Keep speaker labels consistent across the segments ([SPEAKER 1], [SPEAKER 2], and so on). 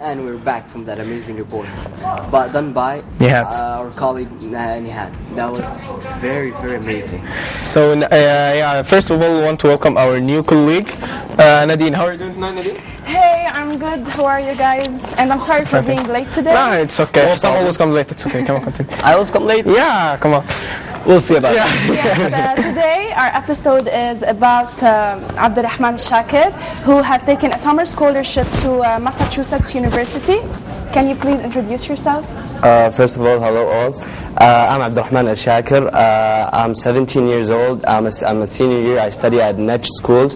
[SPEAKER 1] And we're back from that amazing report, but done by our colleague Nihat. That was very, very amazing.
[SPEAKER 2] So, yeah, first of all, we want to welcome our new colleague, Nadine. How are you doing tonight, Nadine?
[SPEAKER 3] Hey, I'm good. How are you guys? And I'm sorry for being late today.
[SPEAKER 2] No, it's okay. Some always come late. It's okay. Come on, continue.
[SPEAKER 1] I always come late?
[SPEAKER 2] Yeah, come on.
[SPEAKER 1] We'll see about that.
[SPEAKER 3] Yes, today our episode is about Abdurrahman Shakir, who has taken a summer scholarship to Massachusetts University. Can you please introduce yourself?
[SPEAKER 4] First of all, hello all. I'm Abdurrahman Shakir. I'm 17 years old. I'm a senior year. I study at Netch schools.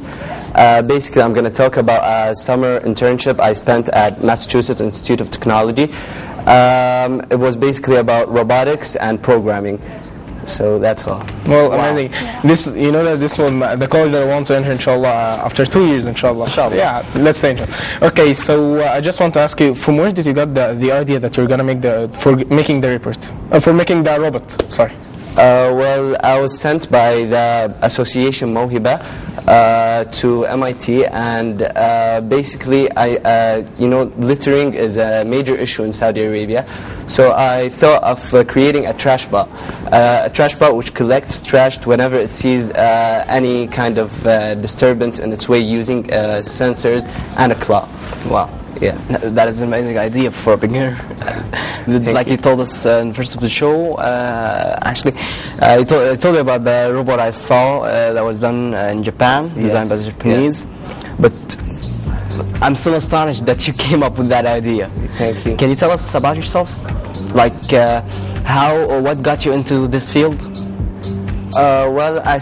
[SPEAKER 4] Basically, I'm going to talk about a summer internship I spent at Massachusetts Institute of Technology. It was basically about robotics and programming. So that's all.
[SPEAKER 2] Well, amazing. This, you know that this was the college that I want to enter, inshallah, after 2 years, inshallah. Yeah, let's say inshallah. Okay, so I just want to ask you, from where did you get the idea that you're gonna make for making the report, for making the robot? Sorry.
[SPEAKER 4] Well, I was sent by the association موهبة to MIT, and basically, littering is a major issue in Saudi Arabia. So I thought of creating a trash bot which collects trash whenever it sees any kind of disturbance in its way using sensors and a claw.
[SPEAKER 1] Wow.
[SPEAKER 4] Yeah,
[SPEAKER 1] that is an amazing idea for a beginner. Like you told us in the first of the show, actually, I told you about the robot I saw that was done in Japan, designed by the Japanese. But I'm still astonished that you came up with that idea.
[SPEAKER 4] Thank you.
[SPEAKER 1] Can you tell us about yourself? Like how or what got you into this field?
[SPEAKER 4] Well, I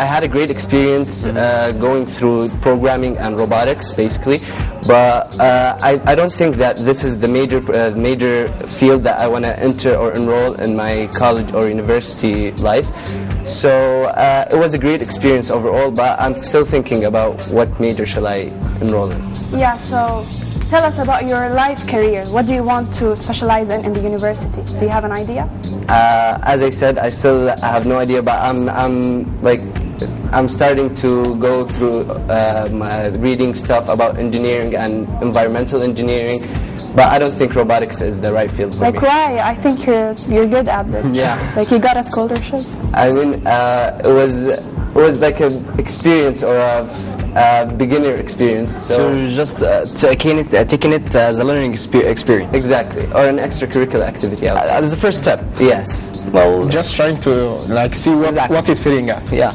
[SPEAKER 4] had a great experience going through programming and robotics, basically, but I don't think that this is the major field that I want to enter or enroll in my college or university life. So it was a great experience overall, but I'm still thinking about what major shall I enroll in.
[SPEAKER 3] Yeah, so tell us about your life career. What do you want to specialize in the university? Do you have an idea?
[SPEAKER 4] As I said, I still have no idea, but I'm starting to go through reading stuff about engineering and environmental engineering, but I don't think robotics is the right field for me.
[SPEAKER 3] Like why? I think you're good at this.
[SPEAKER 4] Yeah.
[SPEAKER 3] Like you got a scholarship.
[SPEAKER 4] I mean, it was like an experience or a beginner experience.
[SPEAKER 1] So just taking it as a learning experience.
[SPEAKER 4] Exactly, or an extracurricular activity.
[SPEAKER 1] That is the first step.
[SPEAKER 4] Yes.
[SPEAKER 1] Well,
[SPEAKER 2] just trying to see what he's feeling at.
[SPEAKER 1] Yeah.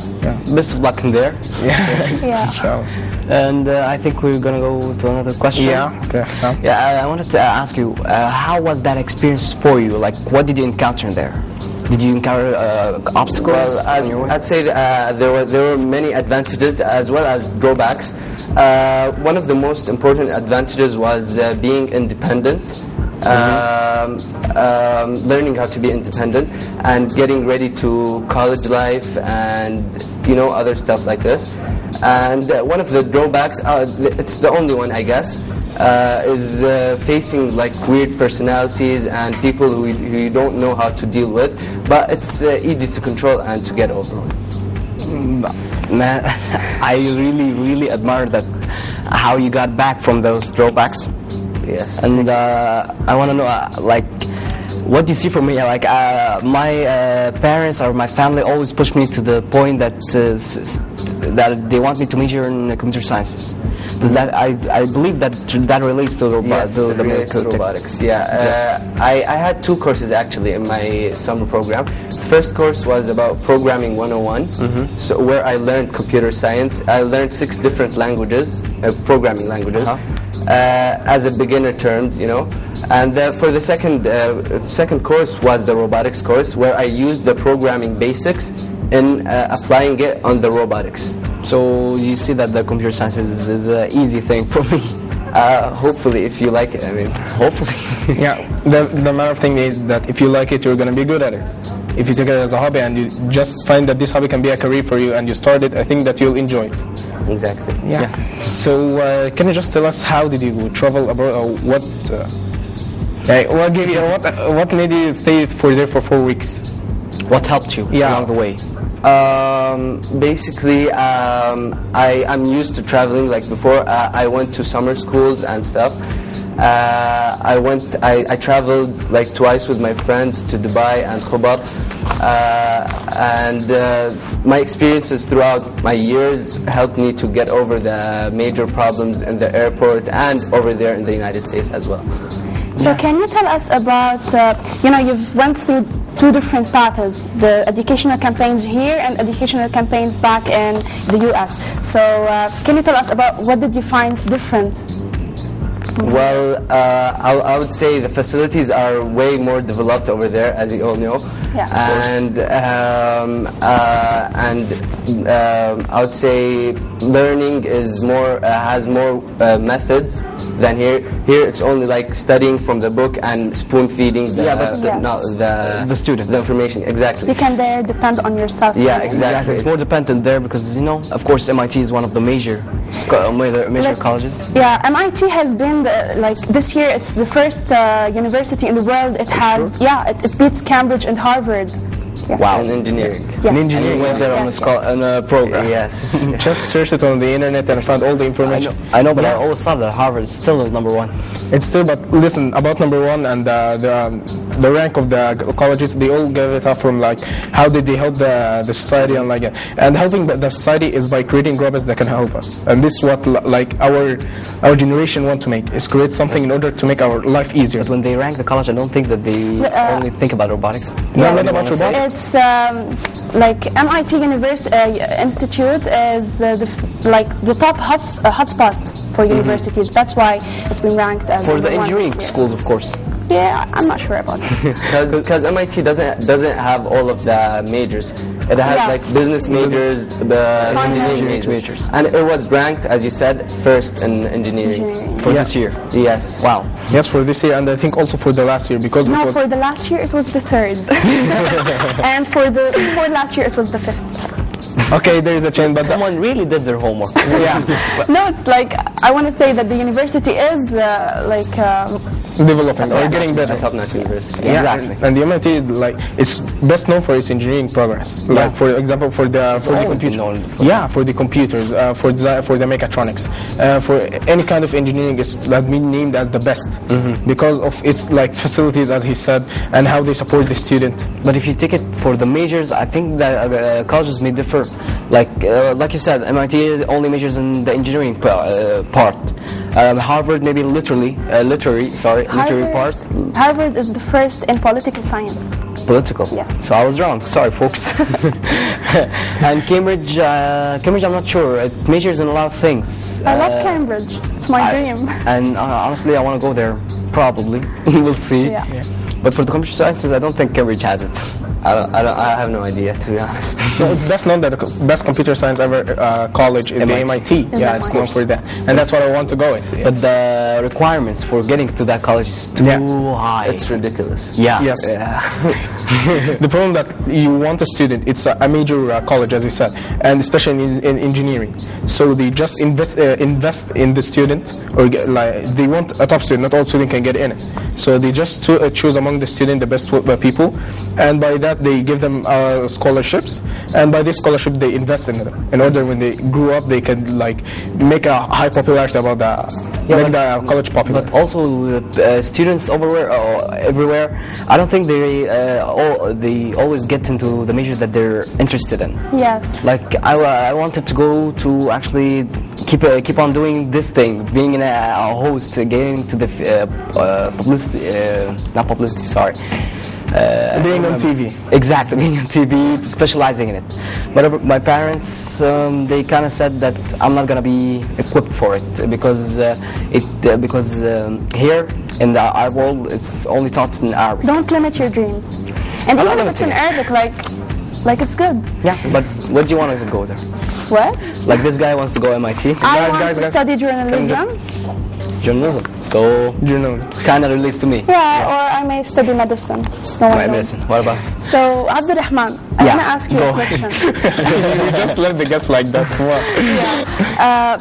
[SPEAKER 1] Best of luck in there.
[SPEAKER 3] Yeah.
[SPEAKER 1] And I think we're gonna go to another question.
[SPEAKER 2] Yeah. Okay. So.
[SPEAKER 1] Yeah. I wanted to ask you, how was that experience for you? Like, what did you encounter there? Did you encounter obstacles?
[SPEAKER 4] Well, I'd say there were many advantages as well as drawbacks. One of the most important advantages was being independent, learning how to be independent, and getting ready to college life and other stuff like this. And one of the drawbacks, it's the only one I guess, is facing like weird personalities and people who you don't know how to deal with, but it's easy to control and to get over.
[SPEAKER 1] Man, I really admire that, how you got back from those drawbacks.
[SPEAKER 4] Yes.
[SPEAKER 1] And I want to know, like, what do you see from me? Like, my parents or my family always push me to the point that that they want me to major in computer sciences. Does that I believe that relates to robotics.
[SPEAKER 4] Yes, it relates to robotics. Yeah, I had 2 courses actually in my summer program. The first course was about programming 101, so where I learned computer science. I learned 6 different languages, programming languages, as a beginner terms, And for the second course was the robotics course, where I used the programming basics in applying it on the robotics.
[SPEAKER 1] So you see that the computer science is an easy thing for me.
[SPEAKER 4] Hopefully, if you like it, I mean.
[SPEAKER 1] Hopefully.
[SPEAKER 2] Yeah, the matter of thing is that if you like it, you're going to be good at it. If you take it as a hobby and you just find that this hobby can be a career for you and you start it, I think that you'll enjoy it.
[SPEAKER 4] Exactly.
[SPEAKER 2] Yeah. So can you just tell us how did you travel abroad, or what what made you stay there for 4 weeks?
[SPEAKER 1] What helped you along the way?
[SPEAKER 4] Basically, I'm used to traveling. Like before, I went to summer schools and stuff, I traveled like twice with my friends to Dubai and Khubar, and my experiences throughout my years helped me to get over the major problems in the airport and over there in the United States as well.
[SPEAKER 3] So can you tell us about, you've went through two different paths, the educational campaigns here and educational campaigns back in the US. So can you tell us about what did you find different?
[SPEAKER 4] Well, I would say the facilities are way more developed over there, as you all know.
[SPEAKER 3] Yeah,
[SPEAKER 4] and I would say learning is more has more methods than here. Here it's only like studying from the book and spoon feeding the
[SPEAKER 1] students,
[SPEAKER 4] the information. Exactly.
[SPEAKER 3] You can there depend on yourself.
[SPEAKER 4] Yeah, exactly.
[SPEAKER 1] It's more dependent there because of course, MIT is one of the major colleges.
[SPEAKER 3] Yeah, MIT has been this year. It's the first university in the world. It has it beats Cambridge and Harvard. Yes.
[SPEAKER 4] Wow. In engineering.
[SPEAKER 3] Yeah.
[SPEAKER 2] In engineering,
[SPEAKER 1] went there on a program.
[SPEAKER 4] Yes.
[SPEAKER 2] Just searched it on the internet and found all the information.
[SPEAKER 1] I know, but I always thought that Harvard is still number one.
[SPEAKER 2] It's still, but listen, about number one and the rank of the colleges, they all give it up from like how did they help the society and like and helping the society is by creating robots that can help us. And this is what like our generation want to make, is create something in order to make our life easier.
[SPEAKER 1] But when they rank the college, I don't think that they only think about robotics.
[SPEAKER 2] No, not about robotics.
[SPEAKER 3] It's like MIT Institute is the top hotspot for universities. That's why it's been ranked as
[SPEAKER 1] for the
[SPEAKER 3] #1
[SPEAKER 1] engineering
[SPEAKER 3] this year.
[SPEAKER 1] schools, of course.
[SPEAKER 3] Yeah, I'm not sure about that.
[SPEAKER 4] Because MIT doesn't have all of the majors. It has like business majors, engineering majors, and it was ranked, as you said, first in engineering
[SPEAKER 1] For this year.
[SPEAKER 4] Yes.
[SPEAKER 1] Wow.
[SPEAKER 2] Yes, for this year, and I think also for the last year, because
[SPEAKER 3] No, for the last year it was the third, and before last year it was the fifth.
[SPEAKER 2] okay, there is a change, but
[SPEAKER 1] Someone really did their homework.
[SPEAKER 3] No, it's like I want to say that the university is
[SPEAKER 2] developing or getting better.
[SPEAKER 4] Top-notch university.
[SPEAKER 2] Yeah,
[SPEAKER 1] Exactly.
[SPEAKER 2] and the MIT it's best known for its engineering progress. Like for example, for the
[SPEAKER 1] always
[SPEAKER 2] computer,
[SPEAKER 1] been known
[SPEAKER 2] for the computers, for the mechatronics, for any kind of engineering, it's been named as the best because of its like facilities, as he said, and how they support the student.
[SPEAKER 1] But if you take it for the majors, I think that colleges may differ. Like you said, MIT only majors in the engineering part. Harvard maybe literary part.
[SPEAKER 3] Harvard is the first in political science.
[SPEAKER 1] Political.
[SPEAKER 3] Yeah.
[SPEAKER 1] So I was wrong. Sorry, folks. And Cambridge, I'm not sure. It majors in a lot of things.
[SPEAKER 3] I love Cambridge. It's my dream.
[SPEAKER 1] And honestly, I want to go there. Probably. We'll see.
[SPEAKER 3] Yeah.
[SPEAKER 1] But for the computer sciences, I don't think Cambridge has it.
[SPEAKER 4] I have no idea, to be honest.
[SPEAKER 2] No, it's best known that the best computer science ever college is the MIT. Yeah, it's known for that, and that's what I want to go into.
[SPEAKER 1] But the requirements for getting to that college is too high.
[SPEAKER 4] It's ridiculous.
[SPEAKER 1] Yeah.
[SPEAKER 2] Yes. The problem that you want a student, it's a major college, as you said, and especially in engineering. So they just invest in the student, or they want a top student. Not all students can get in it. So they just choose among the student the best people, and by that they give them scholarships, and by this scholarship they invest in them in order when they grow up they can like make a high popularity about the college popular.
[SPEAKER 1] But also students everywhere, I don't think they always get into the majors that they're interested in.
[SPEAKER 3] Yes.
[SPEAKER 1] Like I wanted to go to actually keep on doing this thing, being a host, getting to the publicity, sorry.
[SPEAKER 2] Being on TV.
[SPEAKER 1] Exactly, being on TV, specializing in it. But my parents, they kind of said that I'm not gonna be equipped for it because here in the Arab world, it's only taught in Arabic.
[SPEAKER 3] Don't limit your dreams. And even if it's in Arabic, like it's good.
[SPEAKER 1] Yeah, but what do you want to go there?
[SPEAKER 3] What?
[SPEAKER 1] Like this guy wants to go MIT.
[SPEAKER 3] I want to study journalism.
[SPEAKER 1] Journalism. So
[SPEAKER 2] Journalism
[SPEAKER 1] kind of relates to me.
[SPEAKER 3] Yeah, or I may study medicine. No one knows.
[SPEAKER 1] Medicine. What about?
[SPEAKER 3] So, Abdurrahman, I want to ask you a question.
[SPEAKER 2] you just let the guest like that.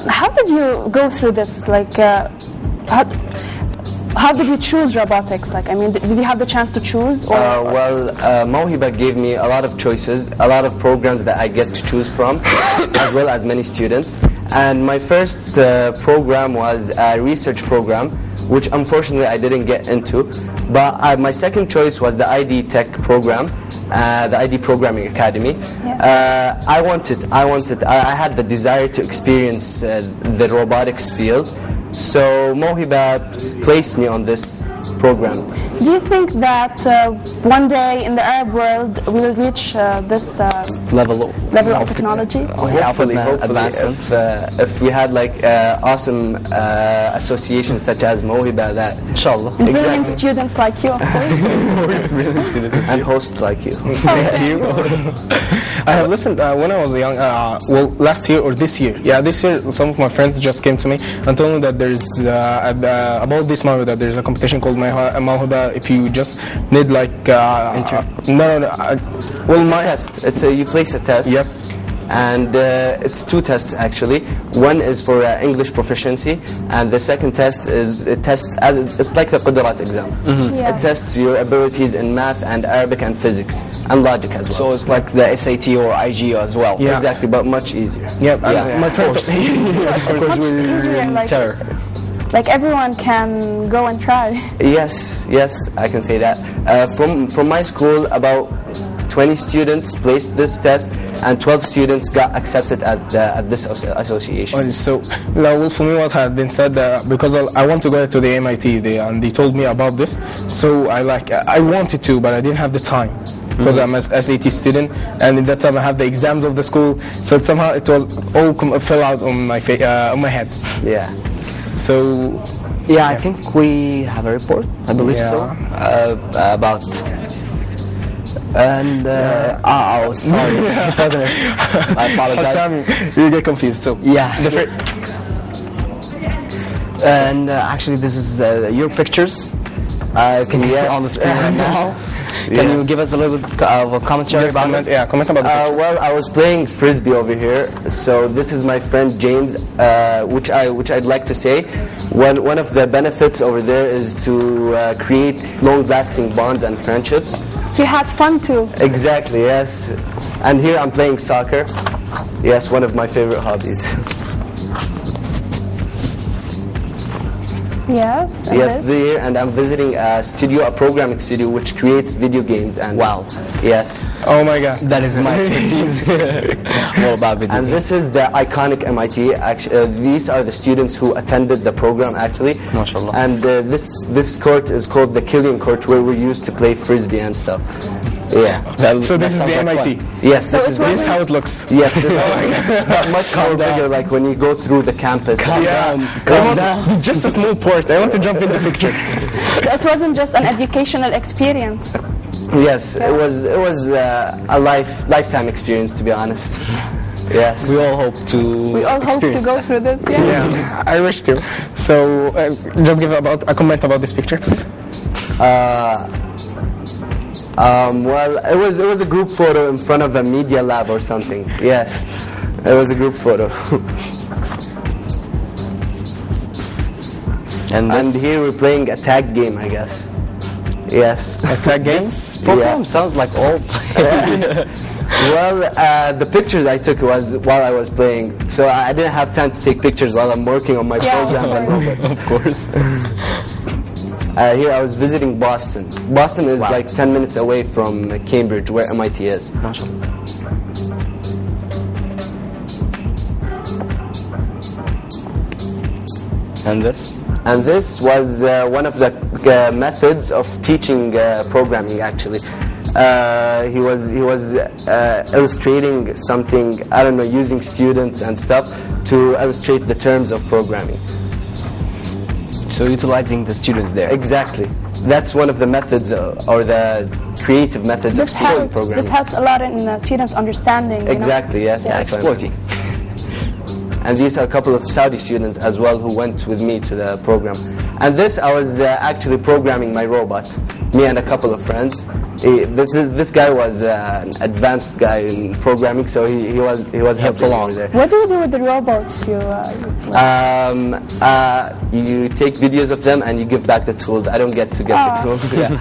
[SPEAKER 3] How did you go through this? Like, how did you choose robotics? Like, I mean, did you have the chance to choose? Or
[SPEAKER 4] موهبة gave me a lot of choices, a lot of programs that I get to choose from, as well as many students. And my first program was a research program which unfortunately I didn't get into. But my second choice was the ID Tech program, the ID Programming Academy. I had the desire to experience the robotics field. So Mohiba placed me on this program.
[SPEAKER 3] Do you think that one day in the Arab world we will reach this
[SPEAKER 1] level
[SPEAKER 3] of technology?
[SPEAKER 4] Hopefully, if we had like awesome associations such as Mohiba, that
[SPEAKER 1] inshallah.
[SPEAKER 3] Brilliant students like you, of course.
[SPEAKER 4] Brilliant students and hosts like you.
[SPEAKER 2] Thank you. I have listened when I was young. Well, last year or this year? Yeah, this year. Some of my friends just came to me and told me that there's about this Mohiba, that there's a competition called Mohiba. If you just need like well,
[SPEAKER 4] it's a test. You place a test.
[SPEAKER 2] Yes.
[SPEAKER 4] And it's two tests actually. One is for English proficiency, and the second test is it's like the Qudrat exam.
[SPEAKER 3] Yeah.
[SPEAKER 4] It tests your abilities in math and Arabic and physics and logic as well.
[SPEAKER 1] So it's like the SAT or IG as well.
[SPEAKER 2] Yeah.
[SPEAKER 4] Exactly, but much easier.
[SPEAKER 2] Yeah,
[SPEAKER 1] Yeah.
[SPEAKER 2] my friends.
[SPEAKER 3] It's much easier. Like everyone can go and try.
[SPEAKER 4] Yes, I can say that. From my school, about 20 students placed this test, and 12 students got accepted at this association.
[SPEAKER 2] So, well, for me, what had been said, because I want to go to the MIT, and they told me about this. So I wanted to, but I didn't have the time. Because I'm an SAT student, and in that time I have the exams of the school, so somehow it was all fell out on my head.
[SPEAKER 4] Yeah.
[SPEAKER 2] So.
[SPEAKER 1] Yeah, I think we have a report. I believe so. About. And oh, sorry, it wasn't. I apologize.
[SPEAKER 2] You get confused. So
[SPEAKER 1] yeah. And actually, this is your pictures. Can you on the screen right now? Can you give us a little bit of a commentary about it?
[SPEAKER 2] Yeah, comment about it.
[SPEAKER 4] Well, I was playing frisbee over here. So this is my friend James, which I'd like to say. One of the benefits over there is to create long-lasting bonds and friendships.
[SPEAKER 3] You had fun too.
[SPEAKER 4] Exactly, yes. And here I'm playing soccer. Yes, one of my favorite hobbies.
[SPEAKER 3] Yes.
[SPEAKER 4] Yes, there, and I'm visiting a programming studio which creates video games. And
[SPEAKER 1] wow.
[SPEAKER 4] Yes.
[SPEAKER 2] Oh my God.
[SPEAKER 1] That is my expertise. What about video
[SPEAKER 4] and
[SPEAKER 1] games?
[SPEAKER 4] this is the iconic MIT. Actually, these are the students who attended the program actually.
[SPEAKER 1] MashaAllah.
[SPEAKER 4] And this court is called the Killian Court, where we used to play frisbee and stuff. Yeah.
[SPEAKER 2] So this is the MIT.
[SPEAKER 4] Yes,
[SPEAKER 3] So
[SPEAKER 4] this
[SPEAKER 3] this
[SPEAKER 4] is
[SPEAKER 2] how it looks.
[SPEAKER 4] yes. This is but much more bigger. Like when you go through the campus.
[SPEAKER 1] Calm down.
[SPEAKER 2] Just a small port. I want to jump in the picture.
[SPEAKER 3] So it wasn't just an educational experience.
[SPEAKER 4] Yes, it was a lifetime experience, to be honest. Yes.
[SPEAKER 1] We all hope to
[SPEAKER 3] go through this. Yeah.
[SPEAKER 2] Yeah, I wish to. So just give a comment about this picture.
[SPEAKER 4] Well, it was a group photo in front of a media lab or something. Yes, it was a group photo. And here we're playing a tag game, I guess. Yes.
[SPEAKER 2] A tag game?
[SPEAKER 1] This program sounds like all
[SPEAKER 4] Well, the pictures I took was while I was playing, so I didn't have time to take pictures while I'm working on my programs and robots.
[SPEAKER 1] Of course.
[SPEAKER 4] Here I was visiting Boston. Boston is like 10 minutes away from Cambridge, where MIT is.
[SPEAKER 1] And this?
[SPEAKER 4] And this was one of the methods of teaching programming. Actually, he was illustrating something. I don't know, using students and stuff to illustrate the terms of programming.
[SPEAKER 1] So utilizing the students there.
[SPEAKER 4] Exactly. That's one of the methods or the creative methods of teaching programming.
[SPEAKER 3] This helps a lot in students' understanding.
[SPEAKER 4] Exactly. Yes.
[SPEAKER 3] Yeah.
[SPEAKER 1] Exploiting.
[SPEAKER 4] And these are a couple of Saudi students as well who went with me to the program. And this, I was actually programming my robot, me and a couple of friends. This guy was an advanced guy in programming, so he was helped along there.
[SPEAKER 3] What do you do with the robots? You
[SPEAKER 4] take videos of them and you give back the tools. I don't get the tools. Yeah.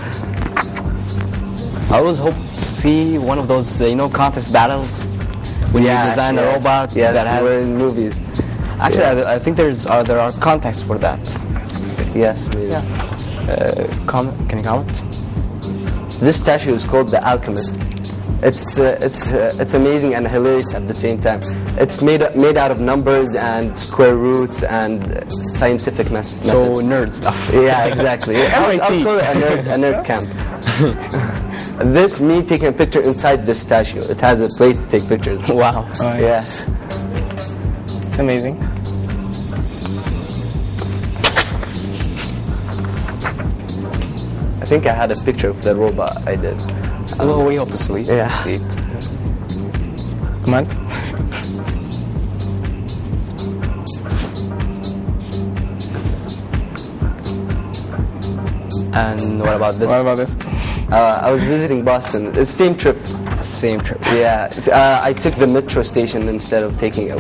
[SPEAKER 1] I always hope to see one of those, contest battles. When you design a robot
[SPEAKER 4] that we're in movies.
[SPEAKER 1] Actually, I think there are contexts for that.
[SPEAKER 4] Yes, maybe.
[SPEAKER 1] Can you comment?
[SPEAKER 4] This statue is called the Alchemist. It's amazing and hilarious at the same time. It's made out of numbers and square roots and scientific methods.
[SPEAKER 1] So nerd stuff.
[SPEAKER 4] Yeah, exactly. I'll call it a nerd camp. This, me taking a picture inside this statue. It has a place to take pictures.
[SPEAKER 1] Wow.
[SPEAKER 4] Yes.
[SPEAKER 2] It's amazing.
[SPEAKER 4] I think I had a picture of the robot I did.
[SPEAKER 1] Well, we hope to see it.
[SPEAKER 4] Yeah.
[SPEAKER 1] See it.
[SPEAKER 2] Come on.
[SPEAKER 1] And what about this?
[SPEAKER 2] What about this?
[SPEAKER 4] I was visiting Boston. It's the same trip.
[SPEAKER 1] Same trip.
[SPEAKER 4] Yeah, I took the metro station instead of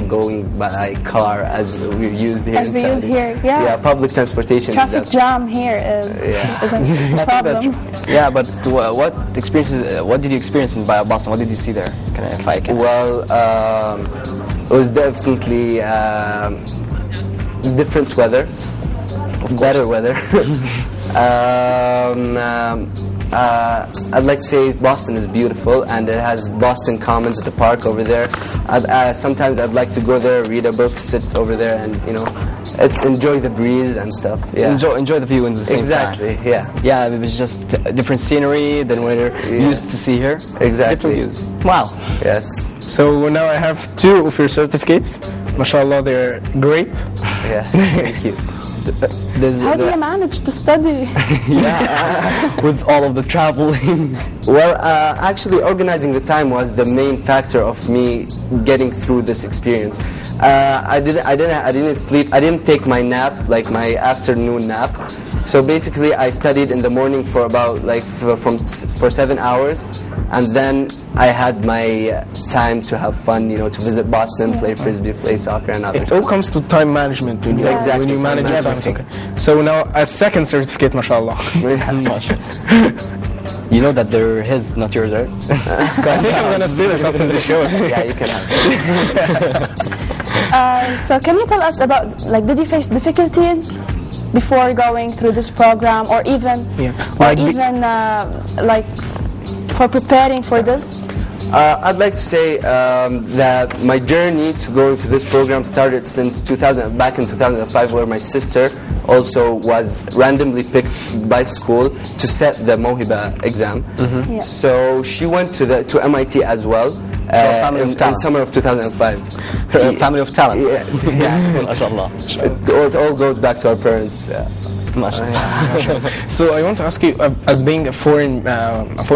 [SPEAKER 4] going by car as we used here.
[SPEAKER 3] As we use here, yeah.
[SPEAKER 4] Yeah, public transportation.
[SPEAKER 3] Traffic jam here isn't a problem.
[SPEAKER 1] Yeah, but what experiences? What did you experience in Boston? What did you see there? If I can.
[SPEAKER 4] Well, it was definitely different weather, better weather. I'd like to say Boston is beautiful, and it has Boston Commons at the park over there. Sometimes I'd like to go there, read a book, sit over there, and enjoy the breeze and stuff. Yeah.
[SPEAKER 1] Enjoy the view in the same time.
[SPEAKER 4] Exactly. Yeah.
[SPEAKER 1] Yeah, it was just different scenery than what we're used to see here.
[SPEAKER 4] Exactly.
[SPEAKER 1] Different views. Wow.
[SPEAKER 4] Yes.
[SPEAKER 2] So now I have 2 of your certificates. MashaAllah, they're great.
[SPEAKER 4] Yes. Thank you.
[SPEAKER 3] How do you manage to study?
[SPEAKER 1] With all of the traveling.
[SPEAKER 4] Well, actually, organizing the time was the main factor of me getting through this experience. I didn't sleep. I didn't take my nap, like my afternoon nap. So basically, I studied in the morning for about for 7 hours, and then I had my time to have fun. To visit Boston, play frisbee, play soccer, and other
[SPEAKER 2] It
[SPEAKER 4] stuff.
[SPEAKER 2] all comes to time management when you,
[SPEAKER 4] Exactly,
[SPEAKER 2] when you
[SPEAKER 4] time
[SPEAKER 2] manage
[SPEAKER 4] management.
[SPEAKER 2] everything. So now a second certificate, mashallah.
[SPEAKER 1] You know that they're his, not yours, right?
[SPEAKER 2] I think I'm gonna steal it after the show.
[SPEAKER 4] Yeah, you can have it.
[SPEAKER 3] So can you tell us about, did you face difficulties before going through this program, or even, for preparing for this?
[SPEAKER 4] I'd like to say that my journey to going to this program started since back in 2005, where my sister also was randomly picked by school to set the Mohiba exam.
[SPEAKER 3] Yeah.
[SPEAKER 4] So she went to MIT as well in summer of 2005.
[SPEAKER 1] Family of talent.
[SPEAKER 4] Yeah.
[SPEAKER 1] MashaAllah.
[SPEAKER 4] It all goes back to our parents.
[SPEAKER 2] So I want to ask you, as being a foreign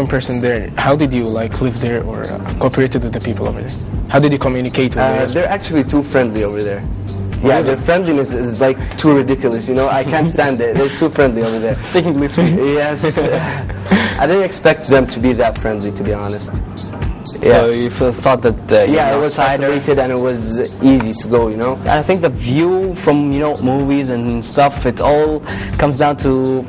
[SPEAKER 2] person there, how did you live there or cooperated with the people over there? How did you communicate with them?
[SPEAKER 4] They're actually too friendly over there. Yeah, their friendliness is too ridiculous. I can't stand it. They're too friendly over there.
[SPEAKER 1] Stickingly sweet.
[SPEAKER 4] Yes. I didn't expect them to be that friendly, to be honest.
[SPEAKER 1] So you thought that
[SPEAKER 4] it was isolated and it was easy to go,
[SPEAKER 1] And I think the view from movies and stuff, it all comes down to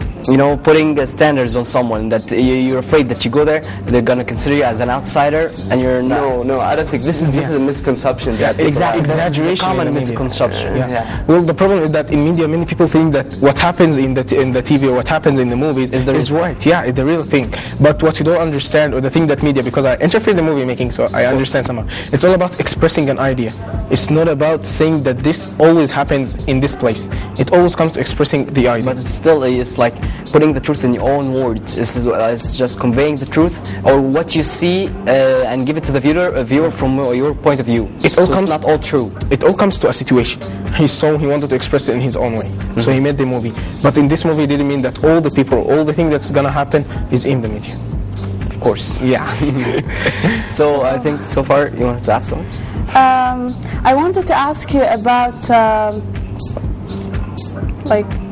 [SPEAKER 1] putting standards on someone that you're afraid that you go there, they're gonna consider you as an outsider, and you're not.
[SPEAKER 4] No, I don't think this is a misconception that people have.
[SPEAKER 2] Exaggeration.
[SPEAKER 1] It's a common
[SPEAKER 2] in the media.
[SPEAKER 1] misconception.
[SPEAKER 2] Yeah. Well, the problem is that in media, many people think that what happens in the TV or what happens in the movies is right. Yeah, it's the real thing. But what you don't understand, or the thing that media, because I interfere in the movie making, so I understand somehow. It's all about expressing an idea. It's not about saying that this always happens in this place. It always comes to expressing the idea.
[SPEAKER 1] But it's like putting the truth in your own words. It's just conveying the truth or what you see and give it to the viewer from your point of view. It's not all true.
[SPEAKER 2] It all comes to a situation. He wanted to express it in his own way. So he made the movie. But in this movie, it didn't mean that all the people, all the thing that's gonna happen is in the media.
[SPEAKER 1] Of course.
[SPEAKER 2] Yeah.
[SPEAKER 1] So I think so far you wanted to ask something?
[SPEAKER 3] I wanted to ask you about,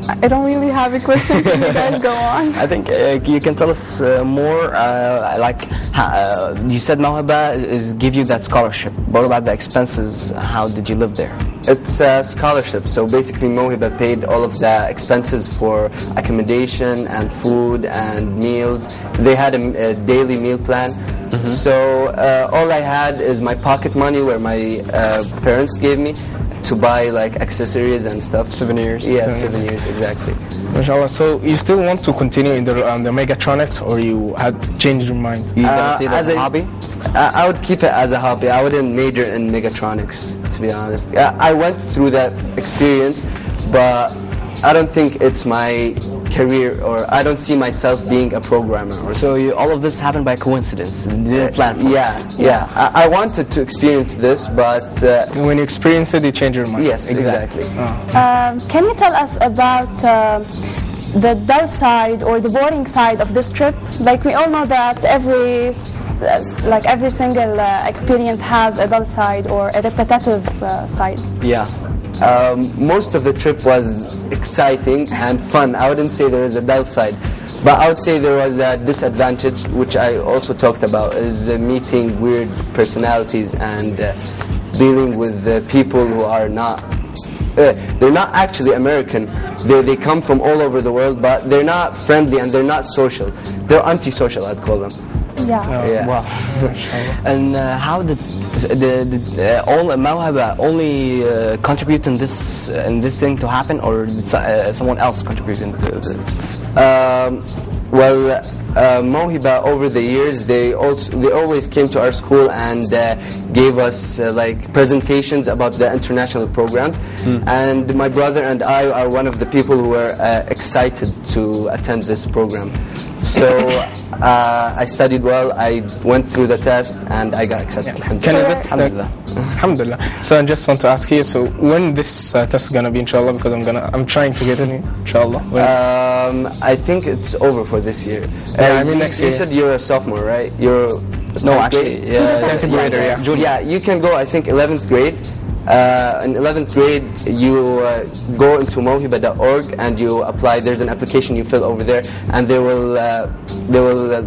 [SPEAKER 3] I don't really have a question. Can you guys go on?
[SPEAKER 1] I think you can tell us more, you said Mohiba give you that scholarship. What about the expenses? How did you live there?
[SPEAKER 4] It's a scholarship, so basically Mohiba paid all of the expenses for accommodation and food and meals. They had a daily meal plan. So all I had is my pocket money, where my parents gave me, to buy like accessories and stuff.
[SPEAKER 1] Souvenirs.
[SPEAKER 4] Yeah, souvenirs, exactly.
[SPEAKER 2] MashaAllah. So you still want to continue in the mechatronics, or you had changed your mind?
[SPEAKER 1] You gonna see it as a hobby?
[SPEAKER 4] I would keep it as a hobby. I wouldn't major in mechatronics, to be honest. I went through that experience, but I don't think it's my career, or I don't see myself being a programmer. Or
[SPEAKER 1] So all of this happened by coincidence. You didn't plan for it.
[SPEAKER 4] yeah. I wanted to experience this, but
[SPEAKER 2] When you experience it, you change your mind.
[SPEAKER 4] yes, exactly.
[SPEAKER 3] Can you tell us about the dull side or the boring side of this trip? Like we all know that every single experience has a dull side or a repetitive side.
[SPEAKER 1] Yeah.
[SPEAKER 4] Most of the trip was exciting and fun. I wouldn't say there is a dull side, but I would say there was a disadvantage, which I also talked about, is meeting weird personalities and dealing with people who are not they're not actually American. They come from all over the world, but they're not friendly and they're not social. They're antisocial, I'd call them.
[SPEAKER 3] Yeah.
[SPEAKER 4] Yeah.
[SPEAKER 1] Wow. And how did all موهبة only contribute in this thing to happen, or did someone else contribute into this?
[SPEAKER 4] Mohiba, over the years, they always came to our school and gave us like presentations about the international programs. And my brother and I are one of the people who were excited to attend this program. So I studied well, I went through the test, and I got accepted.
[SPEAKER 2] Can I
[SPEAKER 1] Alhamdulillah.
[SPEAKER 2] Alhamdulillah. So I just want to ask you, so when this test is gonna be, inshallah, because I'm trying to get in, inshallah.
[SPEAKER 4] I think it's over for this year.
[SPEAKER 2] I mean next year.
[SPEAKER 4] You said you're a sophomore, right? You're
[SPEAKER 1] No, actually,
[SPEAKER 3] He's a
[SPEAKER 2] 10th grader, yeah.
[SPEAKER 4] Yeah, you can go, I think, 11th grade. In 11th grade, you go into mohiba.org and you apply. There's an application you fill over there, and they will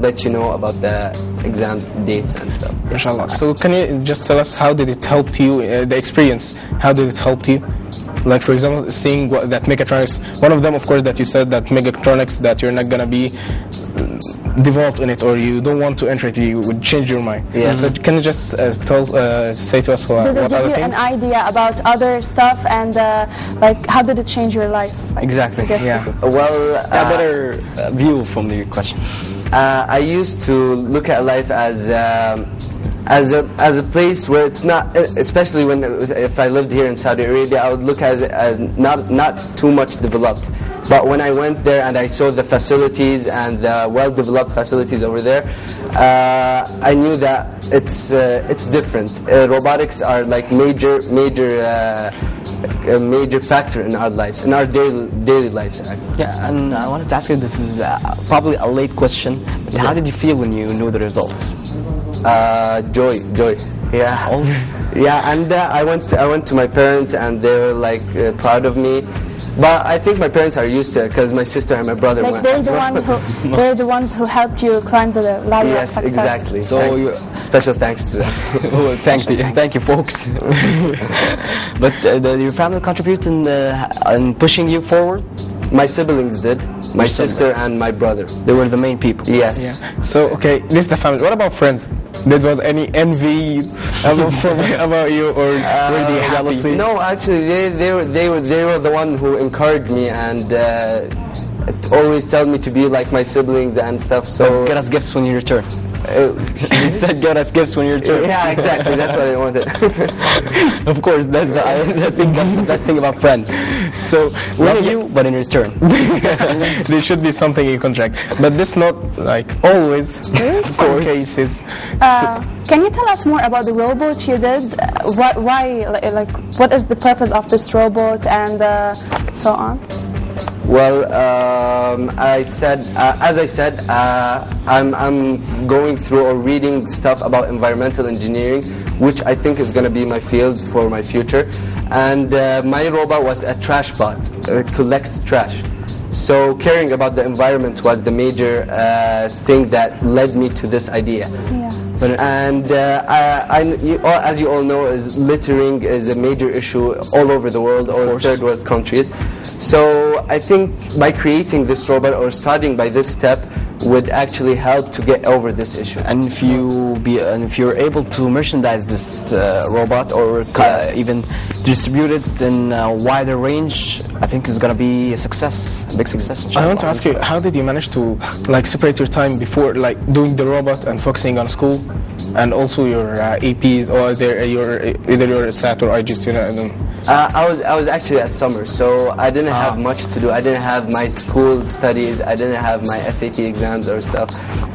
[SPEAKER 4] let you know about the exams dates and stuff.
[SPEAKER 2] Inshallah. So can you just tell us how did it help you, the experience, how did it help you? Like for example, seeing that mechatronics, one of them of course that you said that mechatronics, that you're not gonna be developed in it, or you don't want to enter it, you would change your mind.
[SPEAKER 4] Yeah.
[SPEAKER 2] So can you just say to us
[SPEAKER 3] Did it
[SPEAKER 2] what
[SPEAKER 3] give
[SPEAKER 2] other
[SPEAKER 3] you
[SPEAKER 2] things?
[SPEAKER 3] an idea about other stuff, and like how did it change your life? Like,
[SPEAKER 1] Exactly.
[SPEAKER 3] I guess
[SPEAKER 2] Yeah.
[SPEAKER 3] this is-
[SPEAKER 4] Well,
[SPEAKER 1] A better view from the question.
[SPEAKER 4] I used to look at life as a place where it's not, especially if I lived here in Saudi Arabia, I would look at it as not too much developed. But when I went there and I saw the facilities and the well-developed facilities over there, I knew that it's different. Robotics are like major factor in our lives, in our daily lives.
[SPEAKER 1] Yeah, and I wanted to ask you, this is probably a late question, but how did you feel when you knew the results?
[SPEAKER 4] Joy. Yeah. Yeah, and I went to my parents and they were like proud of me. But I think my parents are used to it because my sister and my brother
[SPEAKER 3] Like
[SPEAKER 4] went.
[SPEAKER 3] they're the ones who helped you climb the ladder of
[SPEAKER 4] Yes,
[SPEAKER 3] success.
[SPEAKER 4] exactly.
[SPEAKER 1] So
[SPEAKER 4] special thanks to them.
[SPEAKER 1] Thank you, folks. But did your family contribute in pushing you forward?
[SPEAKER 4] My siblings did. My sister and my brother.
[SPEAKER 1] They were the main people.
[SPEAKER 4] Yes.
[SPEAKER 2] Yeah. So okay, this is the family. What about friends? Did was any envy about you, or were they happy?
[SPEAKER 4] No, actually, they were the one who encouraged me and always tell me to be like my siblings and stuff. So
[SPEAKER 1] Get us gifts when you return. He said, "Get us gifts when you return."
[SPEAKER 4] yeah, exactly. That's what I wanted.
[SPEAKER 1] Of course, that's the best thing about friends.
[SPEAKER 2] So
[SPEAKER 1] Love you, but in return.
[SPEAKER 2] there should be something in contract, but this not like always. Some cases.
[SPEAKER 3] Can you tell us more about the robot you did? Why? Like, what is the purpose of this robot, and so on?
[SPEAKER 4] Well, as I said, I'm going through or reading stuff about environmental engineering, which I think is going to be my field for my future. And my robot was a trash bot, collects trash. So caring about the environment was the major thing that led me to this idea.
[SPEAKER 3] Yeah.
[SPEAKER 4] And as you all know, littering is a major issue all over the world, or third world countries. So I think by creating this robot or starting by this step would actually help to get over this issue.
[SPEAKER 1] And if you're able to merchandise this robot or even distribute it in a wider range, I think it's gonna be a success, a big success.
[SPEAKER 2] I want to ask you, how did you manage to like separate your time before like doing the robot and focusing on school, and also your APs or either your SAT or IG student?
[SPEAKER 4] I was actually at summer, so I didn't have much to do. I didn't have my school studies. I didn't have my SAT exams or stuff.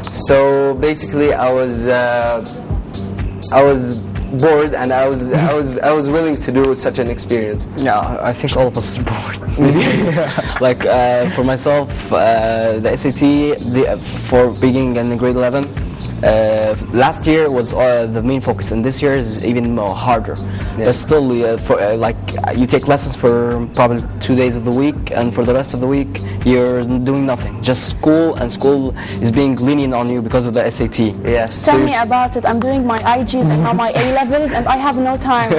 [SPEAKER 4] So basically, I was bored, and I was willing to do such an experience.
[SPEAKER 1] Yeah, I think all of us are bored. Like for myself, the SAT for being in grade 11. Last year was the main focus, and this year is even more harder.
[SPEAKER 4] Yeah.
[SPEAKER 1] But still, like you take lessons for probably 2 days of the week, and for the rest of the week you're doing nothing, just school, and school is being lenient on you because of the SAT.
[SPEAKER 4] Yes.
[SPEAKER 3] Tell me about it. I'm doing my IGs and now my A levels, and I have no time.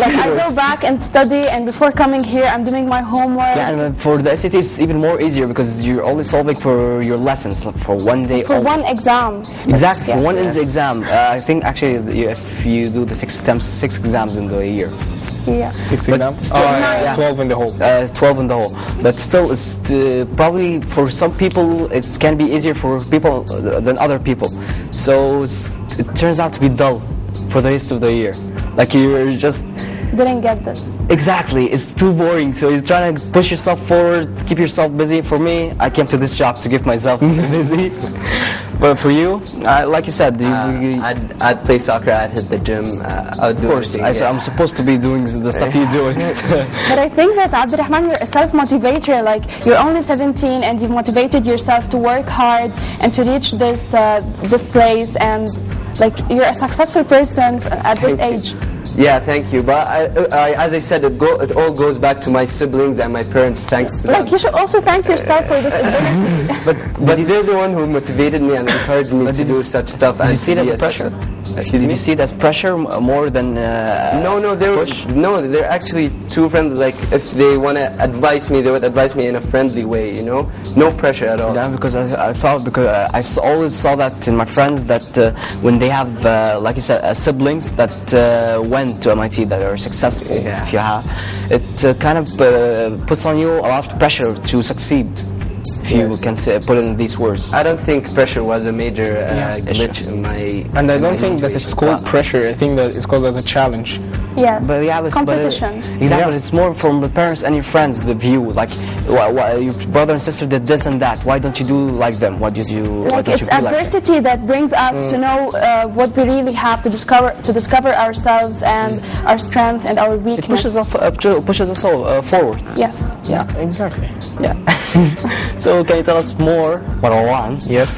[SPEAKER 3] Like I go back and study, and before coming here, I'm doing my homework.
[SPEAKER 1] Yeah, and for the SAT it's even more easier because you're only solving for your lessons for one day.
[SPEAKER 3] For one exam.
[SPEAKER 1] Exactly,
[SPEAKER 3] Yeah.
[SPEAKER 1] for one is the exam. I think actually if you do the 6 exams in the year.
[SPEAKER 3] Yeah.
[SPEAKER 2] 6
[SPEAKER 1] But
[SPEAKER 2] exams?
[SPEAKER 1] still, yeah.
[SPEAKER 2] 12 in the whole.
[SPEAKER 1] 12 in the whole. But still, it's probably for some people it can be easier for people than other people. So it turns out to be dull for the rest of the year. Like you're just
[SPEAKER 3] Didn't get this.
[SPEAKER 1] exactly. It's too boring. So you're trying to push yourself forward, keep yourself busy. For me, I came to this job to keep myself busy. But for you, like you said,
[SPEAKER 4] I'd play soccer. I'd hit the gym. I'd do
[SPEAKER 1] of course,
[SPEAKER 4] everything.
[SPEAKER 1] I'm supposed to be doing the stuff you do.
[SPEAKER 3] But I think that Abdurrahman, you're a self-motivator. Like you're only 17 and you've motivated yourself to work hard and to reach this place, and like you're a successful person at this age.
[SPEAKER 4] Yeah, thank you. But as I said, it all goes back to my siblings and my parents. Thanks to them.
[SPEAKER 3] Like you should also thank yourself for this ability.
[SPEAKER 4] But they're the one who motivated me and encouraged me to do such stuff.
[SPEAKER 1] Did you see it as a pressure? Did you see it as pressure more than
[SPEAKER 4] No, they're actually two friends. Like if they want to advise me, they would advise me in a friendly way. You know, no pressure at all.
[SPEAKER 1] Yeah, because I felt, because always saw that in my friends that when they have, like you said, siblings that went to MIT, that are successful,
[SPEAKER 4] Yeah.
[SPEAKER 1] if you have, it kind of puts on you a lot of pressure to succeed. If you can put it in these words.
[SPEAKER 4] I don't think pressure was a major glitch in my.
[SPEAKER 2] And I don't
[SPEAKER 4] my
[SPEAKER 2] think that it's
[SPEAKER 4] situation.
[SPEAKER 2] called pressure. I think that it's called as a challenge.
[SPEAKER 3] Yes.
[SPEAKER 1] But yeah,
[SPEAKER 3] Competition.
[SPEAKER 1] Exactly, but it's more from the parents and your friends, the view. Like, your brother and sister did this and that. Why don't you do like them? Why did you? Why
[SPEAKER 3] Like
[SPEAKER 1] don't
[SPEAKER 3] it's
[SPEAKER 1] you be
[SPEAKER 3] adversity that brings us to know what we really have to discover ourselves and our strength and our
[SPEAKER 1] It
[SPEAKER 3] weakness.
[SPEAKER 1] pushes us all forward.
[SPEAKER 3] Yes.
[SPEAKER 1] Yeah,
[SPEAKER 2] Exactly.
[SPEAKER 1] yeah. So can you tell us more, 101?
[SPEAKER 2] Yes.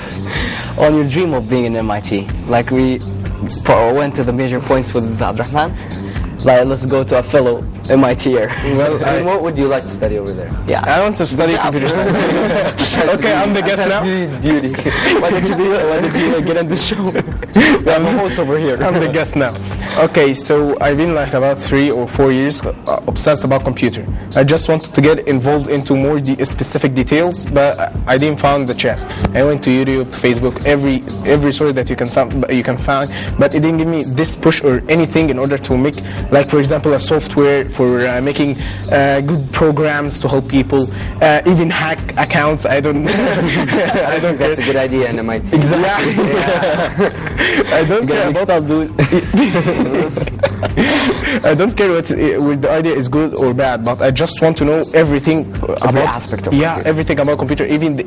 [SPEAKER 1] On your dream of being in MIT? Like we went to the major points with Abdurrahman. Like, let's go to a fellow MITer.
[SPEAKER 2] Well,
[SPEAKER 4] And what would you like to study over there?
[SPEAKER 1] Yeah.
[SPEAKER 2] I want to study computer science. Okay, I'm the guest now.
[SPEAKER 4] Duty.
[SPEAKER 1] Why did you get on the show? We have a host over here.
[SPEAKER 2] I'm the guest now. Okay, so I've been like about 3 or 4 years obsessed about computer. I just wanted to get involved into more specific details, but I didn't find the chance. I went to YouTube, Facebook, every source that you can find, but it didn't give me this push or anything in order to make, like for example, a software for making good programs to help people, even hack accounts. I don't. I don't.
[SPEAKER 4] That's a good idea in MIT.
[SPEAKER 2] Exactly. I don't care about I don't care what the idea is good or bad, but I just want to know everything about
[SPEAKER 1] aspect of
[SPEAKER 2] computer. Everything about computer, even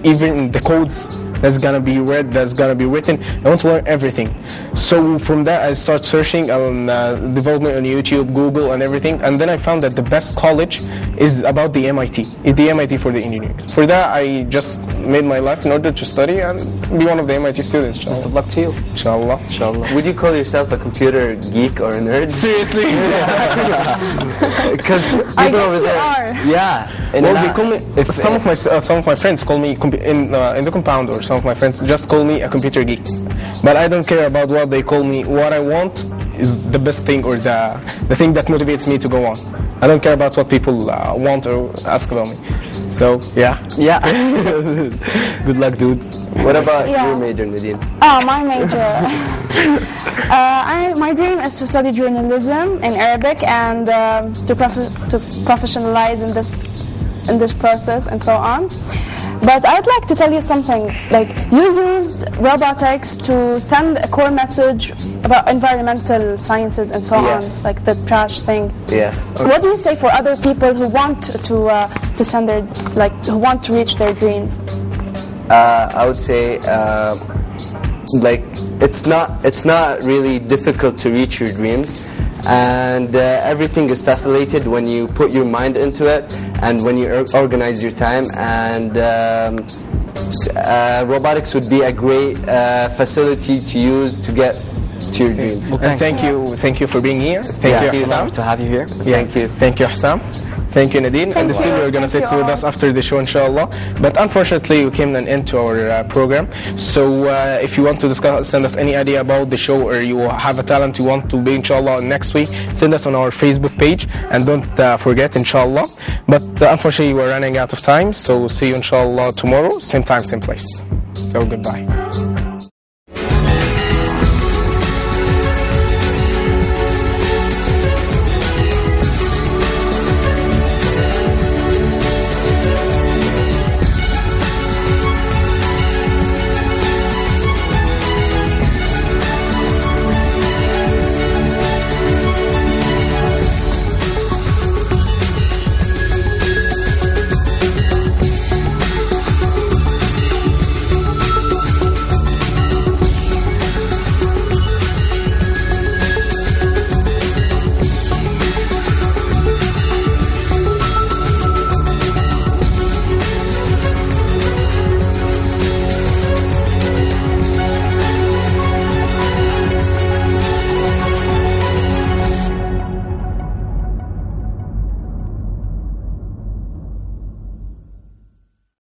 [SPEAKER 2] the codes that's gonna be read, that's gonna be written. I want to learn everything. So from that, I start searching on development on YouTube, Google, and everything, and then I found that the best college is about the MIT. It's the MIT for the engineering. For that, I just made my life in order to study and be one of the MIT students.
[SPEAKER 1] Best of luck to you.
[SPEAKER 2] Inshallah.
[SPEAKER 1] Inshallah.
[SPEAKER 4] Would you call yourself a computer geek or a nerd?
[SPEAKER 2] Seriously?
[SPEAKER 4] Because
[SPEAKER 3] I
[SPEAKER 4] people
[SPEAKER 3] guess
[SPEAKER 4] over
[SPEAKER 3] you
[SPEAKER 4] there.
[SPEAKER 3] are.
[SPEAKER 1] Yeah.
[SPEAKER 2] Well, they call me. Some of my friends call me in the compound, or some of my friends just call me a computer geek. But I don't care about what they call me. What I want is the best thing, or the thing that motivates me to go on. I don't care about what people want or ask about me. So, yeah.
[SPEAKER 1] Yeah.
[SPEAKER 2] Good luck, dude.
[SPEAKER 4] What about
[SPEAKER 3] Yeah.
[SPEAKER 4] your major, Nadine?
[SPEAKER 3] Oh, my major. My dream is to study journalism in Arabic and to professionalize in this process and so on. But I'd like to tell you something. Like, you used robotics to send a core message about environmental sciences and so
[SPEAKER 4] Yes.
[SPEAKER 3] on, like the trash thing.
[SPEAKER 4] Yes.
[SPEAKER 3] What do you say for other people who want to send their, like, who want to reach their dreams?
[SPEAKER 4] I would say, like, it's not really difficult to reach your dreams, and everything is facilitated when you put your mind into it and when you organize your time. And robotics would be a great facility to use to get to your dreams.
[SPEAKER 1] Well,
[SPEAKER 2] And thank you for being here. Thank you,
[SPEAKER 1] It's an honor
[SPEAKER 2] Hussam.
[SPEAKER 1] to have you here.
[SPEAKER 4] Thank you.
[SPEAKER 2] Thank you, Hussam. Thank you, Nadine. And
[SPEAKER 3] you.
[SPEAKER 2] still, we're going to sit
[SPEAKER 3] Thank you
[SPEAKER 2] with
[SPEAKER 3] all.
[SPEAKER 2] us after the show, inshallah. But unfortunately, we came to an end to our program. So if you want to discuss, send us any idea about the show, or you have a talent you want to be, inshallah, next week, send us on our Facebook page. And don't forget, inshallah. But unfortunately, we're running out of time. So see you, inshallah, tomorrow. Same time, same place. So goodbye.